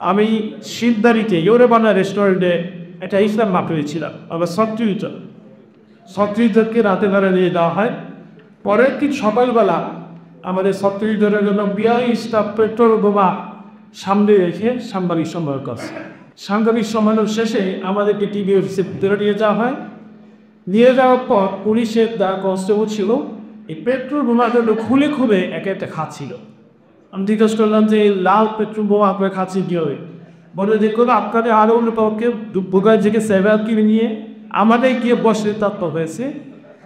আমি শিবদারিতে ইউরেবানা রেস্টুরেন্টে একটা ইসলাম মাফিয়ে ছিলাম। আমার ছত্রিশজনকে রাতে বেলা নিয়ে দেওয়া হয়। পরের দিন সকালবেলা আমাদের 36 জনের জন্য 42টা পেট্রোল বোমা সামনে রেখে সাংবাদিক সম্মেলন করছে। সাংবাদিক সম্মেলন শেষে আমাদেরকে টিভি অফিসে ভিতরে নিয়ে যাওয়া হয়। নিয়ে যাওয়ার পর পুলিশের যারা কনস্টেবল ছিল এই পেট্রোল বোমাগুলো খুলে খুলে একে একটা খাচ্ছিল। আমি জিজ্ঞেস করলাম যে এই লাল পেট্রোল বোমা আপনার খাচ্ছি কী হবে? বলে দেখুন আপনাদের আরও পক্ষে বোকার থেকে সেভেল কিনে নিয়ে আমাদের গিয়ে বসে তত্ত্ব হয়েছে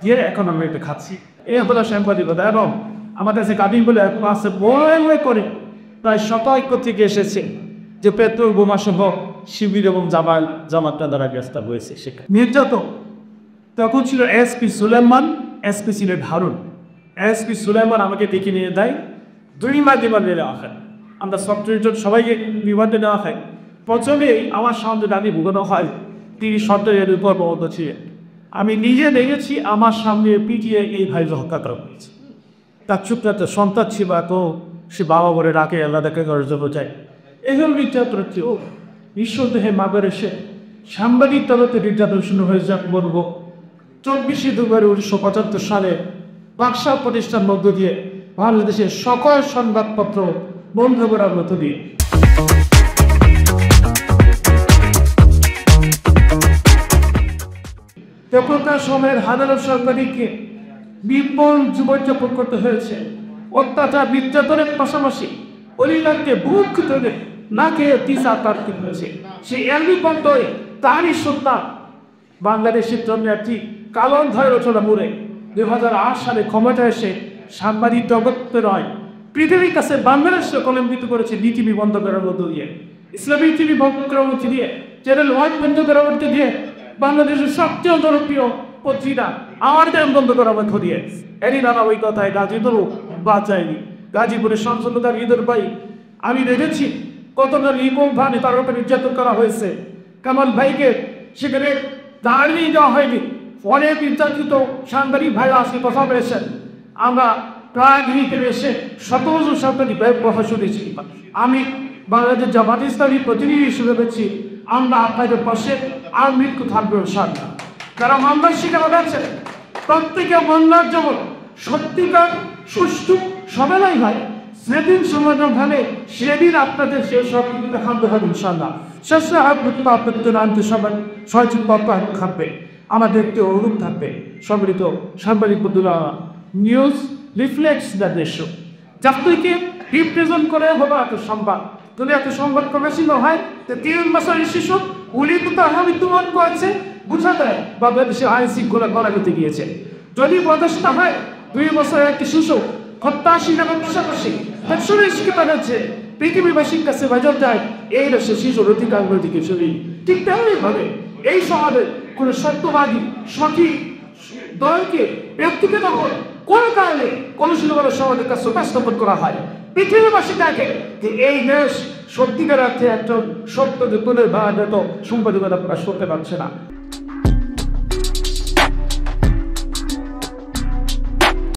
গিয়ে এখন আমরা এটা খাচ্ছি। এই হলো সাংবাদিকতা। এবং আমাদের কাছে গাড়ি বলে এখন আসছে বয়ে করে প্রায় সতর্ক থেকে এসেছে যে পেট্রোল বোমা সহ শিবির এবং জামাতটা দ্বারা গ্রেফতার হয়েছে। সেখানে নির্যাতন তখন ছিল এসপি সুলেমান, এসপি ছিল হারুন। এসপি সুলেমান আমাকে ডেকে নিয়ে দেয়, 2 মাস রিমান্ডে নেওয়া হয়। আমরা 37 জন সবাইকে রিমান্ডে নেওয়া হয়। প্রথমেই আমার সামনে দাঁড়িয়ে ভুগানো হয় 30 সন্তানের উপর মত ছিলেন। আমি নিজে দেখেছি আমার সামনে পিটিয়ে এই ভাই হত্যা করা হয়েছে। তার ছোট্ট একটা সন্তান ছিল, তো সে বাবা বলে রাখে আল্লাহ দেখা করার জন্য চাই। এগুলো নির্যাতন ও নিঃসন্দেহে মাপের এসে সাংবাদিক তলতে নির্যাতন শুরু হয়ে যাক বলবো 24 ফেব্রুয়ারি 1975 সালে বাক্সা প্রতিষ্ঠান মধ্য দিয়ে বাংলাদেশের সকল সংবাদপত্র বন্ধ করার মধ্য দিয়ে তখনকার সময়ের হাজারো সাংবাদিককে বিপুল জীবনযাপন করতে হয়েছে। অত্যাচার নির্যাতনের পাশাপাশি পরিবারকে বুক ধরে না খেয়ে তিসা তার হয়েছে। সেই এলবি পন্থে তারই সন্তান বাংলাদেশের জন্য একটি কালো অধ্যায় রচনা করে 2008 সালে ক্ষমতা এসে সাংবাদিক জগতে নয় পৃথিবীর কাছে বাংলাদেশকে কলঙ্কিত করেছে টিভি বন্ধ করার মধ্য দিয়ে, ইসলামিক টিভি বন্ধ করার মধ্য দিয়ে, চ্যানেল 1 বন্ধ করার মধ্য দিয়ে, বাংলাদেশের সবচেয়ে জনপ্রিয় পত্রিকা আমার টাইম বন্ধ করার মধ্য দিয়ে। এরই ধারাবাহিকতায় গাজীপুরও বাদ যায়নি। গাজীপুরের সংসদদার ঈদের ভাই আমি দেখেছি কতটা রিপোর্ট ভানে তার উপরে নির্যাতন করা হয়েছে। কামাল ভাইকে সেখানে দাঁড়িয়ে দেওয়া হয়নি। অনেক নির্যাতিত সাংবাদিক ভাইরা আসে কথা বলেছেন। আমরা প্রায় গৃহীতে এসে 17 জন সাংবাদিক ভাই কথা শুনেছি। আমি বাংলাদেশ জামাত ইসলামী প্রতিনিধি হিসেবে বলছি আমরা আপনাদের পাশে আর মৃত্যু থাকবে সামনে। যারা মামলার শিকার হয়েছে প্রত্যেকে মামলার যেমন সত্যিকার সুষ্ঠু সবেলাই হয় সেদিন সমাধান ভাবে সেদিন আপনাদের সেই সব দেখাতে হবে ইনশাল্লাহ। শেষে আপনাদের আনতে সবাই সহযোগ থাকবে, আমাদের একটি অনুরূপ থাকবে। সম্মিলিত সাংবাদিক বন্ধুরা, নিউজ রিফ্লেক্টস দ্য দেশ যাত্রীকে রিপ্রেজেন্ট করে হলো এত সংবাদ। যদি এত সংবাদ প্রকাশিত হয় তো 3 বছরের শিশু উনি তো মৃত্যুবরণ করেছে বুঝা দেয় বাংলাদেশের আইন শৃঙ্খলা গড়াগতি গিয়েছে। যদি প্রদর্শিত হয় 2 বছরের একটি শিশু হত্যাশীল এবং পাশাপাশি শিক্ষিত হচ্ছে পৃথিবীবাসীর কাছে বাজার যায় এই দেশে শিশুর অধিকার দিকে চলি। ঠিক তেমনি ভাবে এই সমাজে কোনো সত্যবাদী সঠিক দলকে ব্যক্তিগত কোনো কারণে কোনো সিনেমার সমাজের কাছে উপস্থাপন করা হয়, পৃথিবীবাসী দেখে যে এই দেশ সত্যিকার অর্থে একজন সত্য যে তুলে বা সম্পাদকতা প্রকাশ করতে পারছে না।